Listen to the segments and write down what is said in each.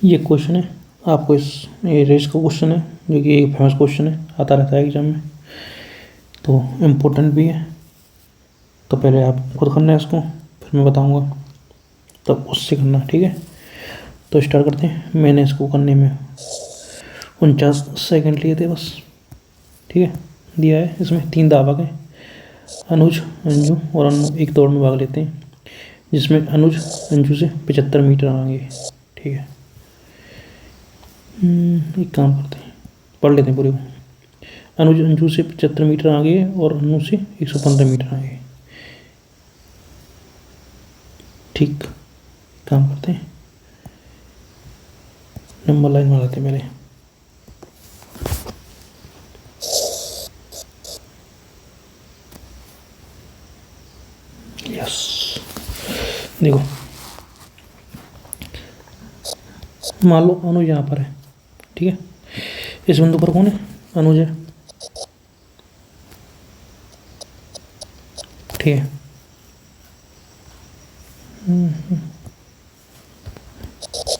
ये क्वेश्चन है आपको, ये रेस का क्वेश्चन है जो कि एक फेमस क्वेश्चन है, आता रहता है एग्जाम में, तो इम्पोर्टेंट भी है। तो पहले आप खुद करना है इसको, फिर मैं बताऊंगा, तब उससे करना, ठीक है। तो स्टार्ट करते हैं। मैंने इसको करने में 49 सेकंड लिए थे बस, ठीक है। दिया है, इसमें 3 दावक हैं, अनुज, अंजू और अनु एक दौड़ में भाग लेते हैं, जिसमें अनुज अंजू से 75 मीटर आगे, ठीक है। एक काम करते हैं, पढ़ लेते हैं पूरी। अनुज अंजू से 75 मीटर आगे है और अनु से 115 मीटर आगे, ठीक। काम करते हैं, नंबर लाइन बनाते हैं पहले। यस, देखो मान लो अनुज यहाँ पर है, ठीक है। इस बिंदु पर कौन है? अनुज है, ठीक है।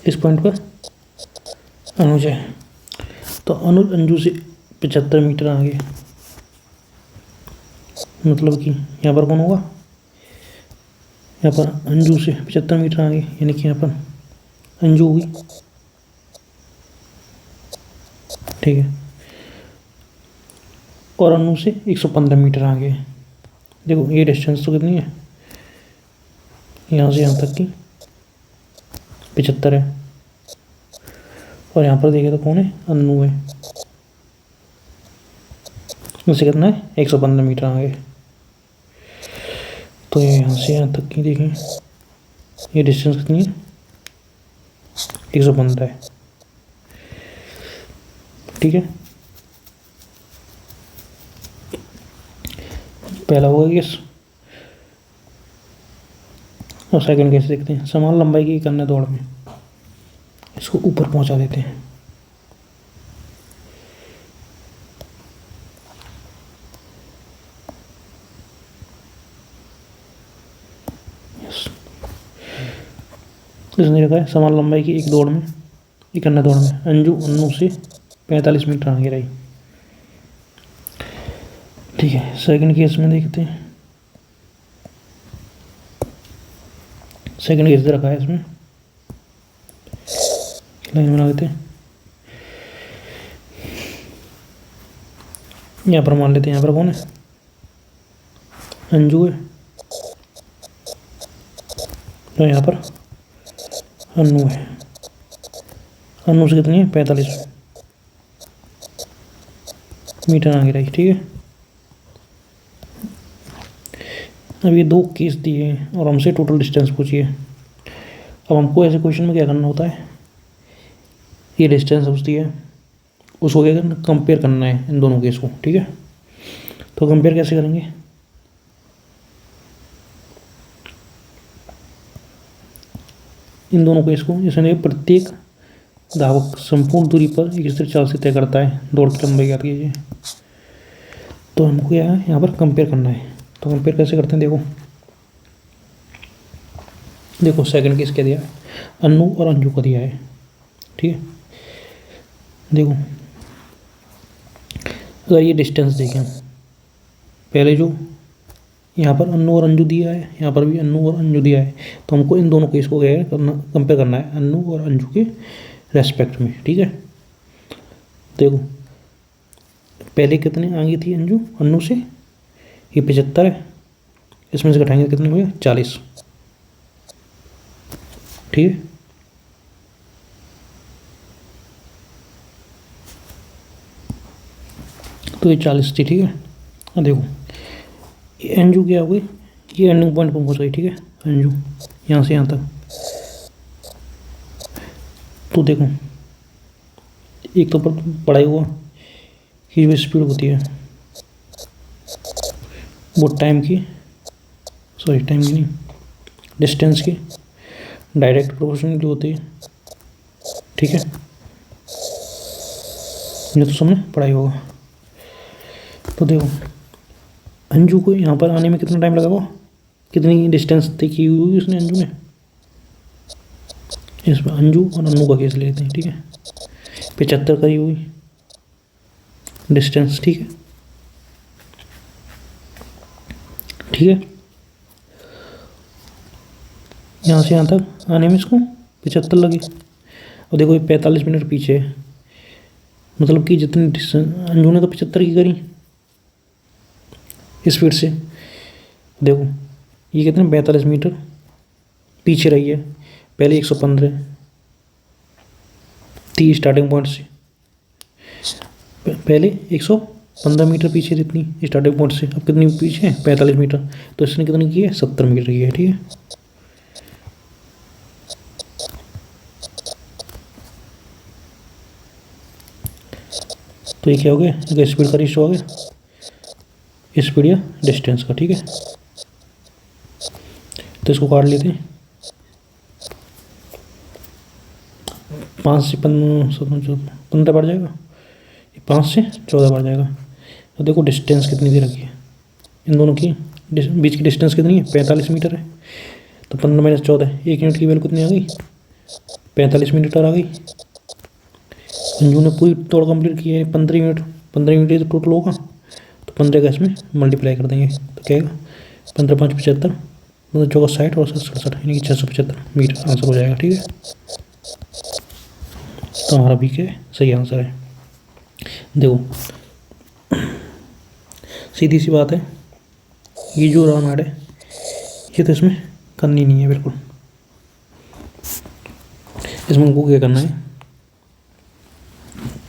इस पॉइंट पर अनुज है, तो अनुज अंजू से 75 मीटर आगे, मतलब कि यहाँ पर कौन होगा? यहाँ पर अंजू से 75 मीटर आगे, यानी कि यहाँ पर अंजू होगी, ठीक है। और अनु से 115 मीटर आगे। देखो ये डिस्टेंस तो कितनी है, यहाँ से यहाँ तक की 75 है, और यहाँ पर देखें तो कौन है? अनु है, इससे कितना है? 115 मीटर आगे। तो ये यहाँ से यहाँ तक की देखें, ये डिस्टेंस कितनी है? 115 है, ठीक है। पहला होगा केस, और सेकंड केस देखते हैं। समान लंबाई की करना दौड़ में, इसको ऊपर पहुंचा देते हैं। इसने रखा है समान लंबाई की एक दौड़ में, एक अन्य दौड़ में अंजू अनु से 45 मीटर आगे रही, ठीक है। सेकंड केस में देखते हैं, सेकंड केस दे रखा है, इसमें लाइन बना देते हैं। यहाँ पर मान लेते हैं, यहाँ पर कौन है? अंजू है, तो यहाँ पर अनु है। अनु से कितनी है? 45 मीटर आगे रही, ठीक है। अब ये 2 केस दिए हैं और हमसे टोटल डिस्टेंस पूछिए। अब हमको ऐसे क्वेश्चन में क्या करना होता है, ये डिस्टेंस पूछती है, उसको क्या करना? कंपेयर करना है इन दोनों केस को, ठीक है। तो कंपेयर कैसे करेंगे? इन दोनों केस को, इसने प्रत्येक धावक संपूर्ण दूरी पर एक स्थिर चाल से तय करता है दौड़ की लंबाई ज्ञात कीजिए। तो हमको क्या है यहाँ पर कंपेयर करना है। तो कंपेयर कैसे करते हैं? देखो देखो सेकंड केस क्या दिया है, अनु और अंजू को दिया है, ठीक है। देखो अगर ये डिस्टेंस देखें, पहले जो यहाँ पर अनु और अंजू दिया है, यहाँ पर भी अनु और अंजू दिया है, तो हमको इन दोनों केस को क्या करना? कंपेयर करना है अनु और अंजू के रेस्पेक्ट में, ठीक है। देखो पहले कितने आगे थी अंजू अनु से? ये 75 है, इसमें से घटाएंगे कितने हुए? 40, ठीक है। तो ये 40 थी, ठीक है। अब देखो ये अंजू क्या हो गई, ये एंडिंग पॉइंट पर पहुंच गई, ठीक है। अंजू यहाँ से यहाँ तक, तो देखो एक तो पढ़ाई हुआ कि जो स्पीड होती है वो टाइम की नहीं, डिस्टेंस की डायरेक्ट प्रोपोर्शनल होती है, ठीक है। ये तो सबने पढ़ाई होगा। तो देखो अंजू को यहाँ पर आने में कितना टाइम लगा, वो कितनी डिस्टेंस तय की हुई उसने अंजू ने? इसमें अंजू और अन्नू का केस लेते हैं, ठीक है। 75 करी हुई डिस्टेंस, ठीक है, ठीक है। यहाँ से यहाँ तक आने में इसको 75 लगी, और देखो ये 45 मिनट पीछे है, मतलब कि जितनी डिस्टेंस अंजू ने तो 75 की करी स्पीड से, देखो ये कितने 42 मीटर पीछे रही है। पहले 115 थी स्टार्टिंग पॉइंट से, पहले 115 मीटर पीछे थी इतनी स्टार्टिंग पॉइंट से, अब कितनी पीछे है 45 मीटर, तो इसने कितनी की है 70 मीटर की है, ठीक है। तो ये क्या हो गया, इसका स्पीड का रेशियो हो गया स्पीड या डिस्टेंस का, ठीक है। तो इसको काट लेते हैं, 5 से 15 बढ़ जाएगा, 5 से 14 बढ़ जाएगा। तो देखो डिस्टेंस कितनी दे रखी है इन दोनों की, बीच की डिस्टेंस कितनी है 45 मीटर है। तो 15 माइनस 14, 1 यूनिट की वैल्यू कितनी आ गई 45 मीटर आ गई। अंजू ने पूरी दौड़ कंप्लीट की है 15 मिनट, 15 मिनट तो टोटल होगा, तो 15 का इसमें मल्टीप्लाई कर देंगे, तो क्या आएगा 15 5 75, मतलब 14 60 और 67 यानी कि 675 मीटर आंसर हो जाएगा, ठीक है। तो हमारा भी क्या सही आंसर है। देखो सीधी सी बात है, ये जो राउंड है ये तो इसमें करनी नहीं है बिल्कुल, इसमें हमको क्या करना है,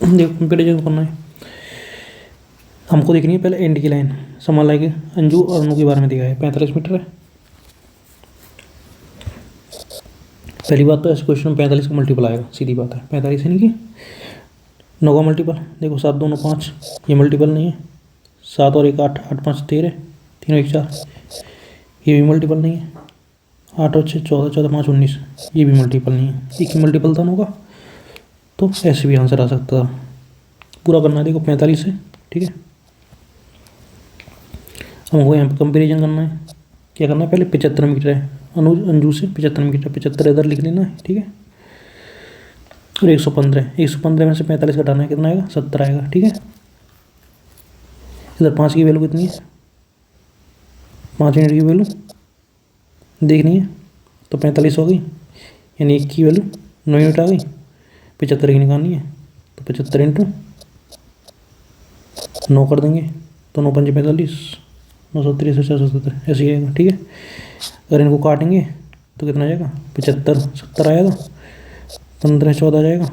देखो कंपेरिजन करना है। हमको देखनी है पहले एंड की लाइन, समान लाइक अंजू और अनु के बारे में दिया है 45 मीटर है। पहली बात तो ऐसे क्वेश्चन में 45 का मल्टीपल आएगा, सीधी बात है, 45 यानी कि 9 का मल्टीपल, देखो 7 2 9 5, ये मल्टीपल नहीं है, 7 और 1 8, 8 5 13, 3 1 4, ये भी मल्टीपल नहीं है, 8 और 6 14, 14 5 19, ये भी मल्टीपल नहीं है, एक ही मल्टीपल था होगा, तो ऐसे भी आंसर आ सकता था। पूरा करना है देखो 45 है, ठीक है। हमको यहाँ पर कंपेरिजन करना है, क्या करना है, पहले 75 मीटर है अंजू से 75 मीटर, 75 इधर लिख लेना है, ठीक है। और 115 में से 45 घटाना है, कितना आएगा 70 आएगा, ठीक है। इधर 5 की वैल्यू कितनी है, 5 यूनिट की वैल्यू देखनी है, तो 45 हो गई, यानी 1 की वैल्यू 9 यूनिट आ गई, 75 की निकालनी है, तो 75 इंटू 9 कर देंगे, तो 9 5 45, 963 470 ऐसे ही आएगा, ठीक है। अगर इनको काटेंगे तो कितना आ जाएगा 75 70 आएगा, 15 14 आ जाएगा,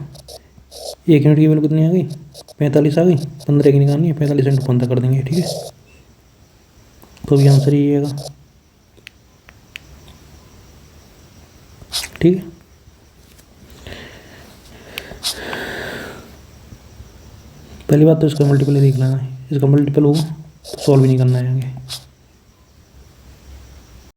1 यूनिट की वैल्यू कितनी आ गई 45 आ गई, 15 की निकालनी है, 45 इंटू 15 कर देंगे, ठीक है। तो भी आंसर यही आएगा, ठीक है। पहली बात तो इसका मल्टीपल देख लेना है, इसका मल्टीपल होगा तो सॉल्व भी नहीं करना है आगे।